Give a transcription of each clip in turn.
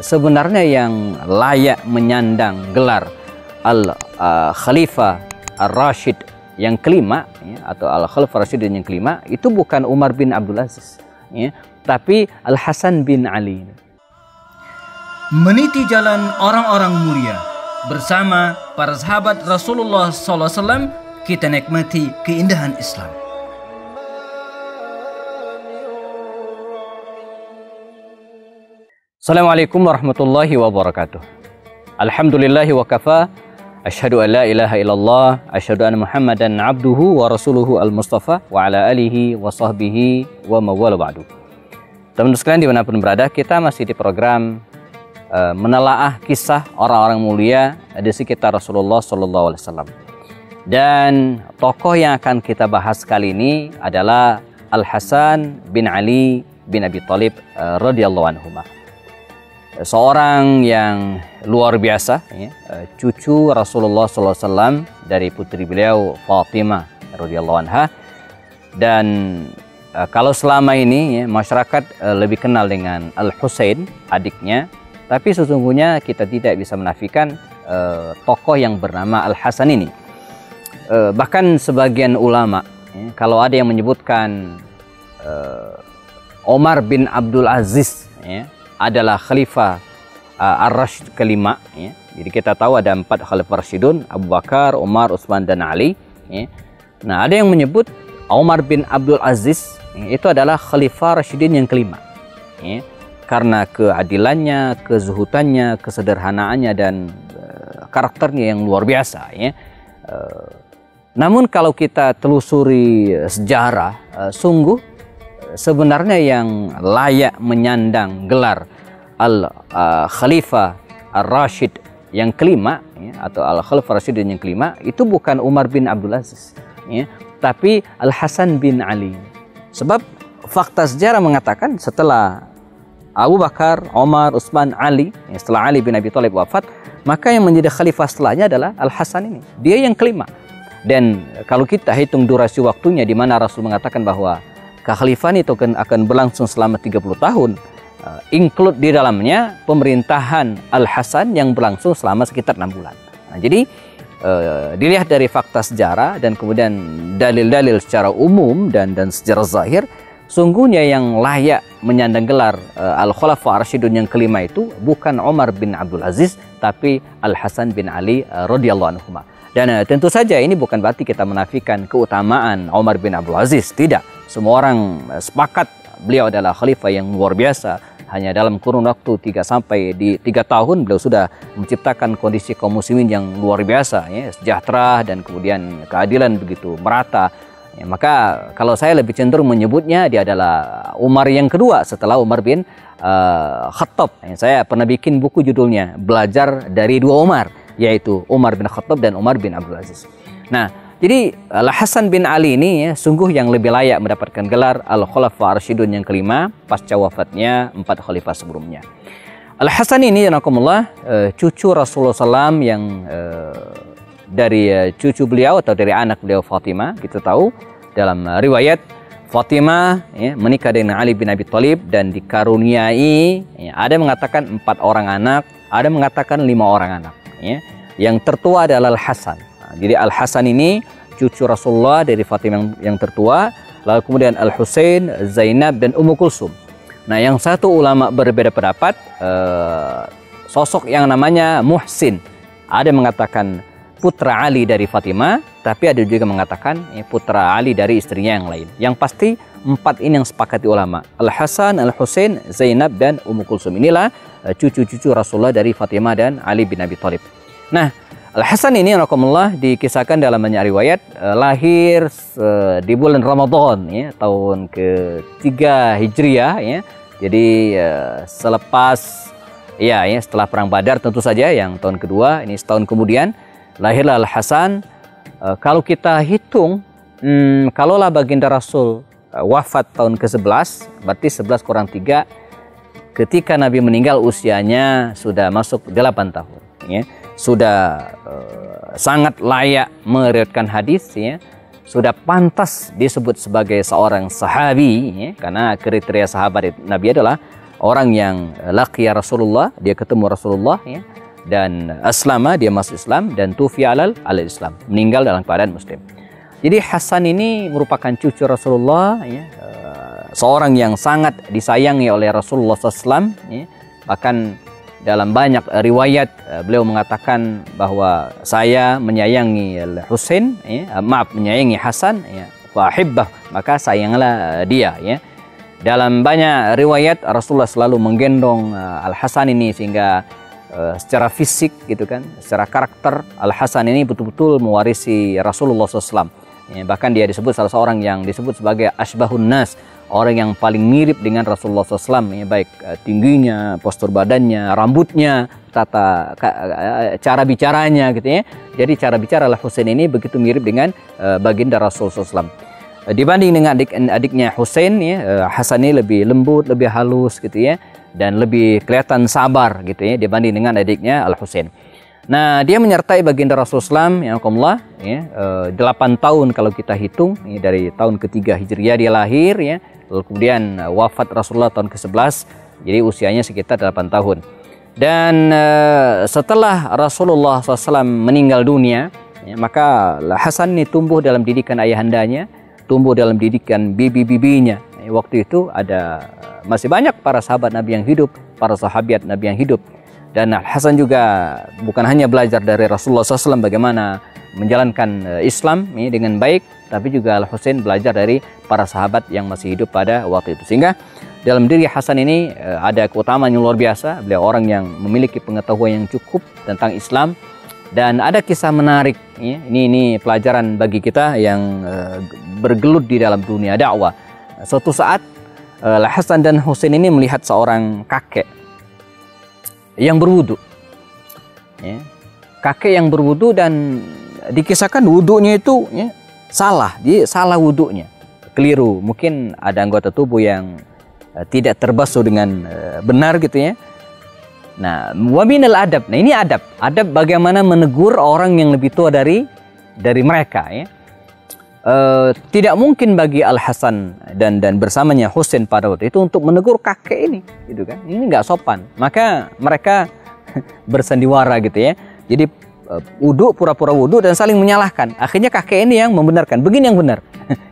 sebenarnya yang layak menyandang gelar Khalifah Ar-Rashid yang kelima, ya, atau Al-Khalifah Rashid yang kelima, itu bukan Umar bin Abdul Aziz, ya, tapi Al-Hasan bin Ali. Meniti jalan orang-orang mulia bersama para sahabat Rasulullah SAW, kita nikmati keindahan Islam. Assalamualaikum warahmatullahi wabarakatuh. Alhamdulillahi wa kafa. Asyhadu an la ilaha illallah. Asyhadu anna Muhammadan abduhu wa rasuluhu al-Mustafa wa ala alihi wa sahbihi wa mawala ba'du. Teman-teman sekalian dimanapun berada, kita masih di program menelaah kisah orang-orang mulia di sekitar Rasulullah SAW. Dan tokoh yang akan kita bahas kali ini adalah Al-Hasan bin Ali bin Abi Thalib radhiyallahu anhu. Seorang yang luar biasa, ya, cucu Rasulullah SAW dari putri beliau Fatimah radhiyallahu anha. Dan kalau selama ini, ya, masyarakat lebih kenal dengan Al-Husain, adiknya, tapi sesungguhnya kita tidak bisa menafikan tokoh yang bernama Al-Hasan ini. Bahkan sebagian ulama, ya, kalau ada yang menyebutkan Umar bin Abdul Aziz, ya, adalah Khalifah Ar-Rashid kelima, ya. Jadi kita tahu ada 4 Khalifah Rashidun, Abu Bakar, Umar, Utsman, dan Ali, ya. Nah, ada yang menyebut Umar bin Abdul Aziz, ya, itu adalah Khalifah Rashidin yang kelima, ya, karena keadilannya, kezuhutannya, kesederhanaannya, dan karakternya yang luar biasa, ya. Namun kalau kita telusuri sejarah, sungguh sebenarnya yang layak menyandang gelar Khalifah Ar-Rashid yang kelima, ya, atau Al-Khalifah Rashidin yang kelima, itu bukan Umar bin Abdul Aziz, ya, tapi Al-Hasan bin Ali. Sebab fakta sejarah mengatakan setelah Abu Bakar, Umar, Utsman, Ali, ya, setelah Ali bin Abi Thalib wafat, maka yang menjadi khalifah setelahnya adalah Al-Hasan ini. Dia yang kelima. Dan kalau kita hitung durasi waktunya, di mana Rasul mengatakan bahwa kekhalifahan itu akan berlangsung selama 30 tahun, include di dalamnya pemerintahan Al-Hasan yang berlangsung selama sekitar 6 bulan. Nah, jadi dilihat dari fakta sejarah dan kemudian dalil-dalil secara umum dan sejarah zahir, sungguhnya yang layak menyandang gelar Al-Khulafa Ar-Rasyidun yang kelima itu bukan Umar bin Abdul Aziz, tapi Al-Hasan bin Ali radhiyallahu anhu. Dan tentu saja ini bukan berarti kita menafikan keutamaan Umar bin Abdul Aziz, tidak. Semua orang sepakat beliau adalah khalifah yang luar biasa. Hanya dalam kurun waktu 3 tahun beliau sudah menciptakan kondisi kaum muslimin yang luar biasa, ya, sejahtera dan kemudian keadilan begitu merata. Ya, maka kalau saya lebih cenderung menyebutnya dia adalah Umar yang kedua setelah Umar bin Khattab. Ya, saya pernah bikin buku judulnya Belajar dari Dua Umar, yaitu Umar bin Khattab dan Umar bin Abdul Aziz. Nah, jadi Al-Hasan bin Ali ini, ya, sungguh yang lebih layak mendapatkan gelar Al-Khulafa Ar-Rasyidun yang kelima pasca wafatnya 4 khalifah sebelumnya. Al-Hasan ini, janakumullah, cucu Rasulullah SAW yang dari cucu beliau atau dari anak beliau Fatimah. Kita tahu dalam riwayat Fatimah, ya, menikah dengan Ali bin Abi Thalib dan dikaruniai, ya, ada mengatakan 4 orang anak, ada mengatakan 5 orang anak, ya. Yang tertua adalah Al-Hasan. Nah, jadi Al-Hasan ini cucu Rasulullah dari Fatimah yang tertua, lalu kemudian Al-Husain, Zainab, dan Ummu Kulsum. Nah, yang satu ulama berbeda pendapat, sosok yang namanya Muhsin. Ada yang mengatakan putra Ali dari Fatimah, tapi ada juga mengatakan, ya, putra Ali dari istrinya yang lain. Yang pasti 4 ini yang sepakati ulama. Al-Hasan, Al-Husain, Zainab, dan Ummu Kulsum. Inilah cucu-cucu Rasulullah dari Fatimah dan Ali bin Abi Thalib. Nah, Al-Hasan ini, rahimakumullah, dikisahkan dalam banyak riwayat lahir di bulan Ramadan, ya, tahun ke-3 Hijriah, ya. Jadi selepas, ya, setelah perang Badar tentu saja, yang tahun kedua, ini setahun kemudian lahirlah Al-Hasan. Kalau kita hitung, kalaulah baginda Rasul wafat tahun ke-11, berarti 11 kurang 3, ketika Nabi meninggal usianya sudah masuk 8 tahun, ya. Sudah sangat layak meriwayatkan hadis, ya. Sudah pantas disebut sebagai seorang sahabi, ya, karena kriteria sahabat Nabi adalah orang yang laqiya Rasulullah, dia ketemu Rasulullah ya, dan aslama, dia masuk Islam, dan tufi alal Islam, meninggal dalam keadaan muslim. Jadi Hasan ini merupakan cucu Rasulullah ya, seorang yang sangat disayangi oleh Rasulullah SAW ya. Bahkan dalam banyak riwayat beliau mengatakan bahwa saya menyayangi Husain ya, menyayangi Hasan ya, wa ahibbah, maka sayanglah dia ya. Dalam banyak riwayat Rasulullah selalu menggendong Al-Hasan ini, sehingga secara fisik gitu kan, secara karakter Al-Hasan ini betul-betul mewarisi Rasulullah SAW ya. Bahkan dia disebut salah seorang yang disebut sebagai asbahun nas, orang yang paling mirip dengan Rasulullah SAW ya, baik tingginya, postur badannya, rambutnya, cara bicaranya gitu ya. Jadi cara bicara Al-Husain ini begitu mirip dengan baginda Rasulullah SAW. Dibanding dengan adiknya Husain ya, Hasan ini lebih lembut, lebih halus gitu ya, dan lebih kelihatan sabar gitu ya dibanding dengan adiknya Al-Husain. Nah, dia menyertai baginda Rasulullah SAW ya, 8 tahun kalau kita hitung ya, dari tahun ketiga Hijriah dia lahir ya, lalu kemudian wafat Rasulullah tahun ke-11, jadi usianya sekitar 8 tahun. Dan setelah Rasulullah SAW meninggal dunia ya, maka Hasan ini tumbuh dalam didikan ayahandanya, tumbuh dalam didikan bibi-bibinya. Waktu itu ada masih banyak para sahabat Nabi yang hidup, para sahabat Nabi yang hidup. Dan Hasan juga bukan hanya belajar dari Rasulullah SAW bagaimana menjalankan Islam dengan baik, tapi juga Al-Husain belajar dari para sahabat yang masih hidup pada waktu itu. Sehingga dalam diri Hasan ini ada keutamaan yang luar biasa. Beliau orang yang memiliki pengetahuan yang cukup tentang Islam. Dan ada kisah menarik ya. Ini pelajaran bagi kita yang bergelut di dalam dunia dakwah. Suatu saat Hasan dan Husain ini melihat seorang kakek yang berwudu ya. Kakek yang berwudu, dan dikisahkan wudunya itu ya, salah, dia salah wudunya, keliru. Mungkin ada anggota tubuh yang tidak terbasuh dengan benar gitu ya. Nah, wa minal adab. Nah, ini adab bagaimana menegur orang yang lebih tua dari mereka ya. Tidak mungkin bagi Al-Hasan dan bersamanya Husain pada waktu itu untuk menegur kakek ini gitu kan. Ini nggak sopan. Maka mereka bersandiwara gitu ya. Jadi wudu, pura-pura wudu dan saling menyalahkan. Akhirnya kakek ini yang membenarkan. Begini yang benar.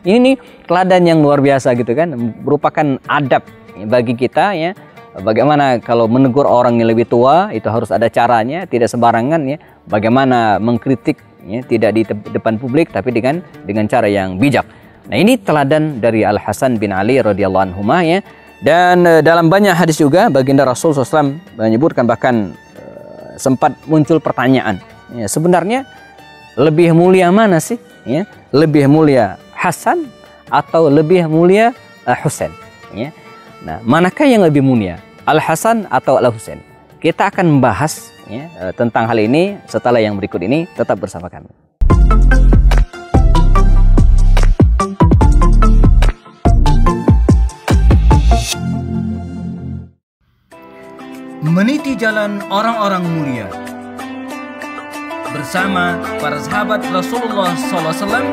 Ini nih teladan yang luar biasa gitu kan. Merupakan adab bagi kita ya. Bagaimana kalau menegur orang yang lebih tua itu harus ada caranya, tidak sembarangan ya. Bagaimana mengkritik ya, tidak di depan publik tapi dengan cara yang bijak. Nah, ini teladan dari Al-Hasan bin Ali radhiyallahu anhu ya. Dan dalam banyak hadis juga baginda Rasul SAW menyebutkan, bahkan sempat muncul pertanyaan ya, sebenarnya lebih mulia mana sih ya? Lebih mulia Hasan atau lebih mulia Husain ya? Nah, manakah yang lebih mulia, Al-Hasan atau Al-Husain? Kita akan membahas ya, tentang hal ini setelah yang berikut ini. Tetap bersama kami. Meniti jalan orang-orang mulia bersama para sahabat Rasulullah SAW,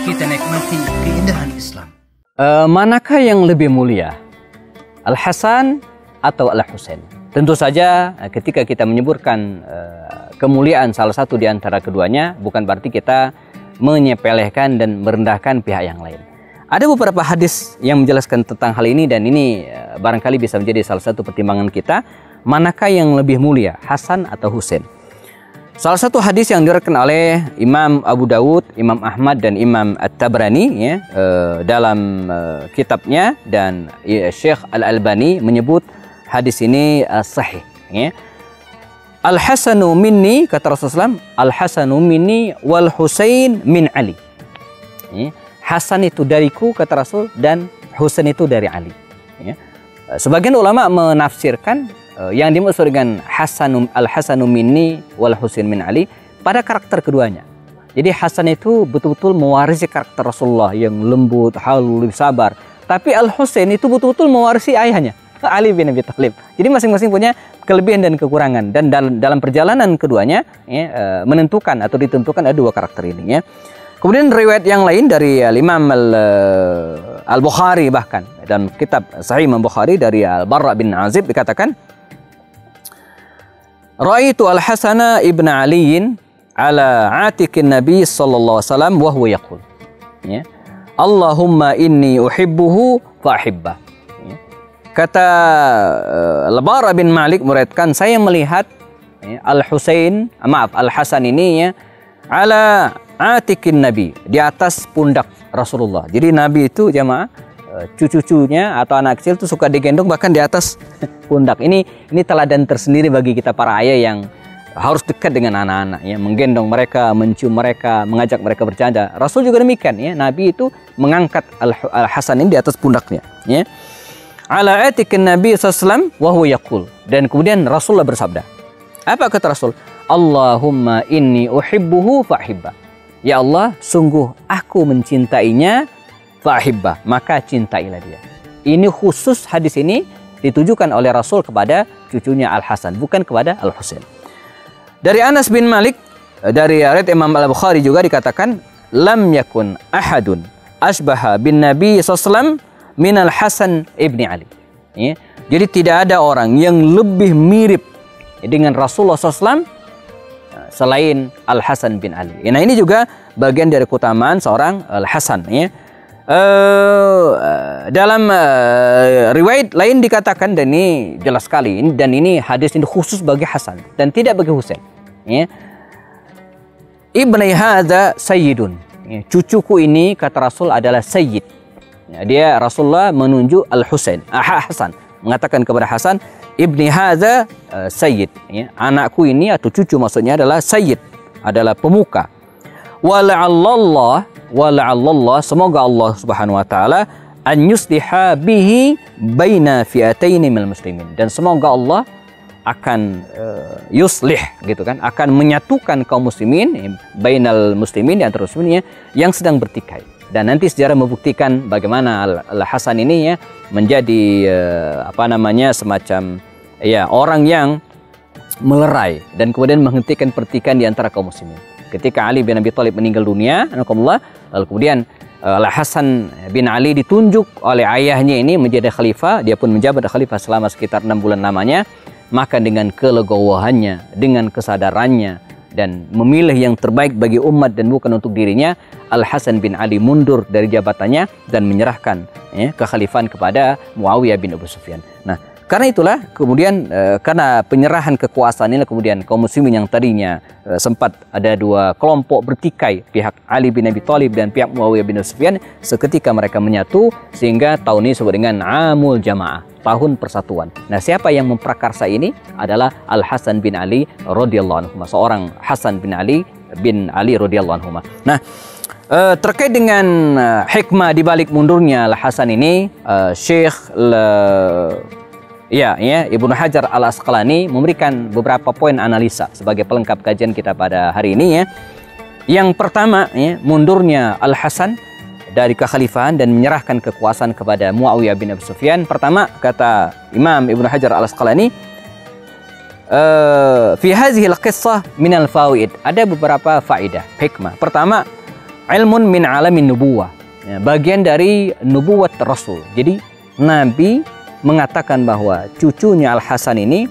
kita nikmati keindahan Islam. Manakah yang lebih mulia, Al-Hasan atau Al-Husain? Tentu saja ketika kita menyebutkan kemuliaan salah satu di antara keduanya, bukan berarti kita menyepelekan dan merendahkan pihak yang lain. Ada beberapa hadis yang menjelaskan tentang hal ini, dan ini barangkali bisa menjadi salah satu pertimbangan kita, manakah yang lebih mulia, Hasan atau Husain. Salah satu hadis yang diriwayatkan oleh Imam Abu Dawud, Imam Ahmad, dan Imam At-Tabrani ya, dalam kitabnya, dan Syekh Al-Albani menyebut hadis ini sahih ya. Al-Hasanu minni, kata Rasulullah SAW, Al-Hasanu minni wal Husain min Ali ya. Hasan itu dariku, kata Rasul, dan Husain itu dari Ali ya. Sebagian ulama menafsirkan yang dimaksud dengan Al-Hasanu minni wal Husain min Ali pada karakter keduanya. Jadi Hasan itu betul-betul mewarisi karakter Rasulullah yang lembut, halus, sabar. Tapi Al-Husain itu betul-betul mewarisi ayahnya, Ali bin Abi Thalib. Jadi masing-masing punya kelebihan dan kekurangan. Dan dalam perjalanan keduanya ya, menentukan atau ditentukan ada dua karakter ini ya. Kemudian riwayat yang lain dari Imam Al-Bukhari bahkan dan kitab Sahih Imam Bukhari dari Al-Barra bin Azib dikatakan, Ra'aitu Al-Hasan ibn Ali ala atiqin Nabi sallallahu alaihi wasallam wa huwa yaqul. Ya. Allahumma inni uhibbuhu fa ahibbah. Ya. Kata Al-Barra bin Malik meriwayatkan, saya melihat Al-Hasan ini ya ala atiqin Nabi, di atas pundak Rasulullah. Jadi Nabi itu jamaah cucu-cucunya atau anak kecil itu suka digendong bahkan di atas pundak. Ini teladan tersendiri bagi kita para ayah yang harus dekat dengan anak-anak ya, menggendong mereka, mencium mereka, mengajak mereka bercanda. Rasul juga demikian ya, Nabi itu mengangkat Al-Hasan ini di atas pundaknya ya. Ala atiqin Nabi sallallahu alaihi wasallam wa huwa yaqul, dan kemudian Rasulullah bersabda. Apa kata Rasul? Allahumma inni uhibbuhu fa'hibbah. Ya Allah, sungguh aku mencintainya, fa'hibbah, maka cintailah dia. Ini khusus hadis ini ditujukan oleh Rasul kepada cucunya Al-Hasan, bukan kepada Al-Husain. Dari Anas bin Malik, dari riwayat Imam Al-Bukhari juga dikatakan, lam yakun ahadun asbaha bin Nabi SAW min Al-Hasan ibni Ali. Ya. Jadi tidak ada orang yang lebih mirip dengan Rasulullah SAW selain Al-Hasan bin Ali. Nah ini juga bagian dari keutamaan seorang Al-Hasan. Ya. Dalam riwayat lain dikatakan, dan ini jelas sekali, dan ini hadis ini khusus bagi Hasan dan tidak bagi Husain. Ya. Ibni hadza sayyidun. Ya. Cucuku ini kata Rasul adalah sayyid. Ya, dia Rasulullah menunjuk Al-Husain, Hasan, mengatakan kepada Hasan, Ibni hadza sayyid. Ya. Anakku ini atau cucu maksudnya adalah sayyid, adalah pemuka. Wala'allallah, semoga Allah Subhanahu wa taala an yusliha bihi baina fi'ataini minal muslimin, dan semoga Allah akan yuslih gitu kan, akan menyatukan kaum muslimin bainal muslimin, di antara muslimin yang sedang bertikai. Dan nanti sejarah membuktikan bagaimana Al-Hasan ini ya menjadi semacam ya orang yang melerai dan kemudian menghentikan pertikaian di antara kaum muslimin. Ketika Ali bin Abi Thalib meninggal dunia, lalu kemudian Al-Hasan bin Ali ditunjuk oleh ayahnya ini menjadi khalifah. Dia pun menjabat khalifah selama sekitar 6 bulan lamanya. Maka dengan kelegowahannya, dengan kesadarannya, dan memilih yang terbaik bagi umat dan bukan untuk dirinya, Al-Hasan bin Ali mundur dari jabatannya dan menyerahkan kekhalifahan kepada Muawiyah bin Abu Sufyan. Nah, karena itulah kemudian karena penyerahan kekuasaan ini kemudian kaum muslimin yang tadinya sempat ada dua kelompok bertikai, pihak Ali bin Abi Thalib dan pihak Muawiyah bin Sufyan, seketika mereka menyatu sehingga tahun ini disebut dengan Amul Jamaah, tahun persatuan. Nah, siapa yang memprakarsa ini adalah Al-Hasan bin Ali radhiyallahu anhu, seorang Hasan bin Ali radhiyallahu anhu. Nah, terkait dengan hikmah di balik mundurnya Al-Hasan ini, Syekh Ibnu Hajar Al-Asqalani memberikan beberapa poin analisa sebagai pelengkap kajian kita pada hari ini ya. Yang pertama ya, mundurnya Al-Hasan dari kekhalifahan dan menyerahkan kekuasaan kepada Muawiyah bin Abu Sufyan. Pertama, kata Imam Ibnu Hajar Al-Asqalani, fi hadhihi al-qissah min al-fawaid, ada beberapa faedah, hikmah. Pertama, ilmun min alamin nubuwah, ya, bagian dari nubuwat Rasul. Jadi Nabi mengatakan bahwa cucunya Al-Hasan ini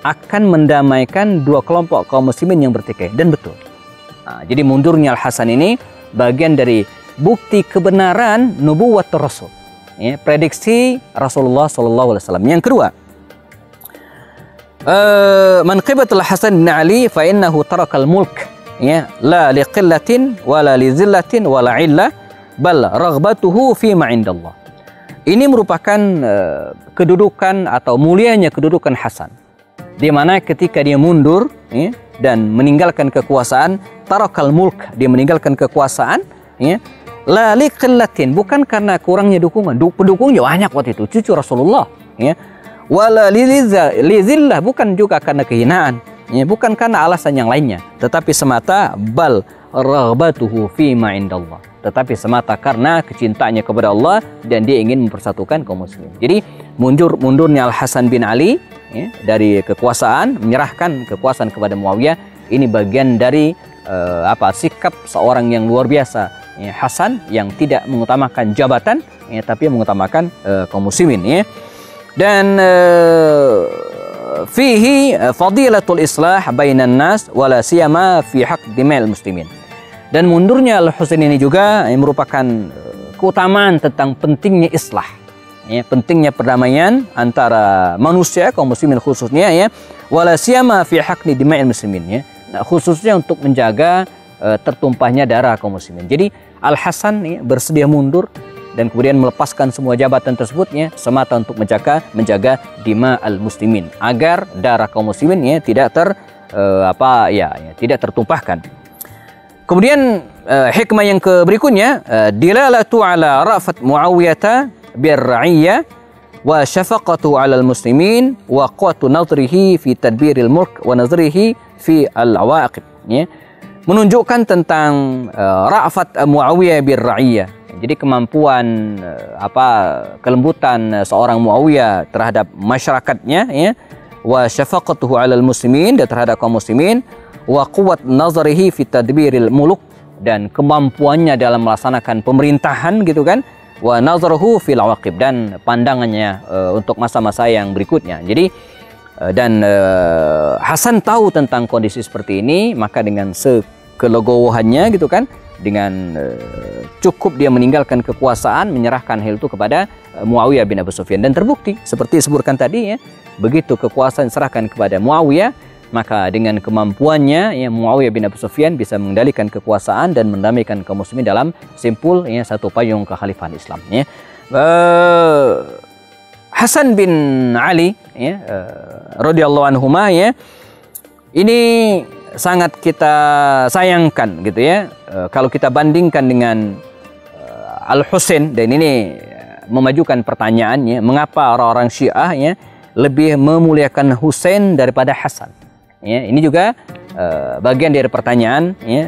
akan mendamaikan dua kelompok kaum muslimin yang bertikai, dan betul. Nah, jadi mundurnya Al-Hasan ini bagian dari bukti kebenaran nubuwat Rasul, ya, prediksi Rasulullah SAW. Yang kedua, manqibatul Hasan bin Ali fa innahu tarakal mulk, ya, la liqillatin wala lizillatin wala illah bal raghbatuhu fi ma indallah. Ini merupakan kedudukan atau mulianya kedudukan Hasan, di mana ketika dia mundur ya, dan meninggalkan kekuasaan, tarakal mulk, dia meninggalkan kekuasaan ya, la liqillatin, bukan karena kurangnya dukungan, pendukungnya banyak waktu itu, cucu Rasulullah ya, wala lizillah, bukan juga karena kehinaan ya, bukan karena alasan yang lainnya, tetapi semata bal raghbatuhu fi ma indallah, tetapi semata karena kecintaannya kepada Allah dan dia ingin mempersatukan kaum muslimin. Jadi mundurnya Al-Hasan bin Ali ya, dari kekuasaan, menyerahkan kekuasaan kepada Muawiyah, Ini bagian dari sikap seorang yang luar biasa, ya, Hasan, yang tidak mengutamakan jabatan, ya, tapi mengutamakan kaum muslimin, ya. Dan fihi fadilatul islah bainan nas wala siyama fi haq dima'il muslimin. Dan mundurnya Al-Husain ini juga merupakan keutamaan tentang pentingnya islah, ya, pentingnya perdamaian antara manusia kaum muslimin khususnya, ya, wala siyama fi haqqi dima'il muslimin, ya. Nah, khususnya untuk menjaga tertumpahnya darah kaum muslimin. Jadi Al-Hasan, ya, bersedia mundur dan kemudian melepaskan semua jabatan tersebutnya semata untuk menjaga dima al-muslimin, agar darah kaum muslimin, ya, tidak tidak tertumpahkan. Kemudian hikmah yang berikutnya, dilalatu ala ra'fat Muawiyah birra'iyah wa syafaqatu 'alal muslimin wa quwwatu nadrihi fi tadbiril mulk wa nadrihi fi al-awaqib, ya. Menunjukkan tentang ra'fat Muawiyah birra'iyah. Jadi kemampuan kelembutan seorang Muawiyah terhadap masyarakatnya, ya, wa syafaqatuhu 'alal muslimin, dan terhadap kaum muslimin, wa quwwat nazarihi fi tadbiril muluk, dan kemampuannya dalam melaksanakan pemerintahan, gitu kan, wa nazaruhu fil awaqib, dan pandangannya untuk masa-masa yang berikutnya. Jadi Hasan tahu tentang kondisi seperti ini, maka dengan sekelegowohannya, gitu kan, dengan cukup dia meninggalkan kekuasaan, menyerahkan hal itu kepada Muawiyah bin Abu Sufyan. Dan terbukti seperti disebutkan tadi, ya, begitu kekuasaan diserahkan kepada Muawiyah, maka dengan kemampuannya, ya, Muawiyah bin Abu Sufyan bisa mengendalikan kekuasaan dan mendamaikan kaum muslimin dalam simpul, ya, satu payung kekhalifahan Islam, ya. Hasan bin Ali, ya, radhiyallahu anhuma, ya, ini sangat kita sayangkan, gitu, ya, kalau kita bandingkan dengan Al-Husain. Dan ini memajukan pertanyaannya, mengapa orang-orang Syiah, ya, lebih memuliakan Husain daripada Hasan, ya. Ini juga bagian dari pertanyaan, ya,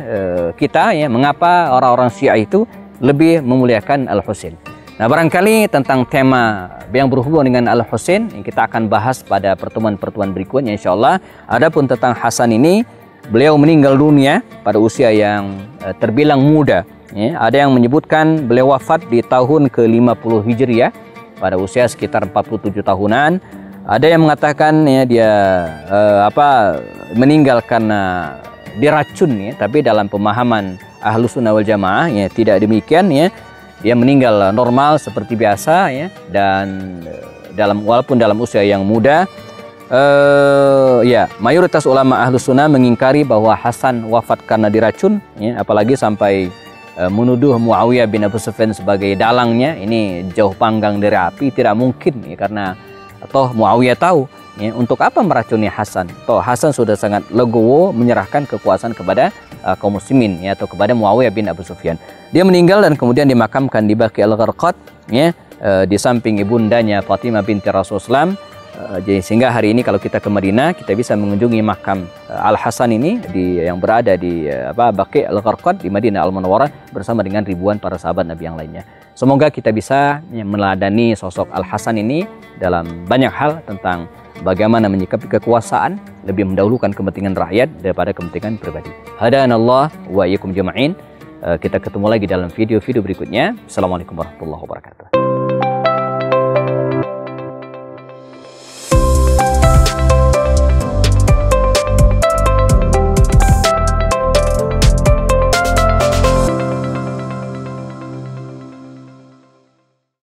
kita, ya, mengapa orang-orang Syiah itu lebih memuliakan Al-Husain. Nah, barangkali tentang tema yang berhubungan dengan Al-Husain kita akan bahas pada pertemuan-pertemuan berikutnya, insyaallah. Adapun tentang Hasan ini, beliau meninggal dunia pada usia yang terbilang muda, ya. Ada yang menyebutkan beliau wafat di tahun ke-50 Hijriah pada usia sekitar 47 tahunan. Ada yang mengatakan, ya, dia meninggal karena diracun, ya. Tapi dalam pemahaman Ahlus Sunnah wal Jamaah, ya, tidak demikian, ya. Dia meninggal normal seperti biasa, ya, dan walaupun dalam usia yang muda. Ya, mayoritas ulama Ahlus Sunnah mengingkari bahwa Hasan wafat karena diracun, ya, apalagi sampai menuduh Muawiyah bin Abu Sufyan sebagai dalangnya. Ini jauh panggang dari api, tidak mungkin, ya, karena toh Muawiyah tahu, ya, untuk apa meracuni Hasan. Toh Hasan sudah sangat legowo menyerahkan kekuasaan kepada kaum muslimin, ya, atau kepada Muawiyah bin Abu Sufyan. Dia meninggal dan kemudian dimakamkan di Baqi al-Gharqad, ya, di samping ibundanya Fatimah binti Rasulullah. Jadi sehingga hari ini kalau kita ke Madinah, kita bisa mengunjungi makam Al-Hasan ini yang berada di Baqi al-Gharqad di Madinah Al-Munawwarah bersama dengan ribuan para sahabat Nabi yang lainnya. Semoga kita bisa, ya, meneladani sosok Al-Hasan ini dalam banyak hal tentang bagaimana menyikapi kekuasaan, lebih mendahulukan kepentingan rakyat daripada kepentingan pribadi. Hadanallah wa iyyakum jama'in. Kita ketemu lagi dalam video-video berikutnya. Assalamualaikum warahmatullahi wabarakatuh.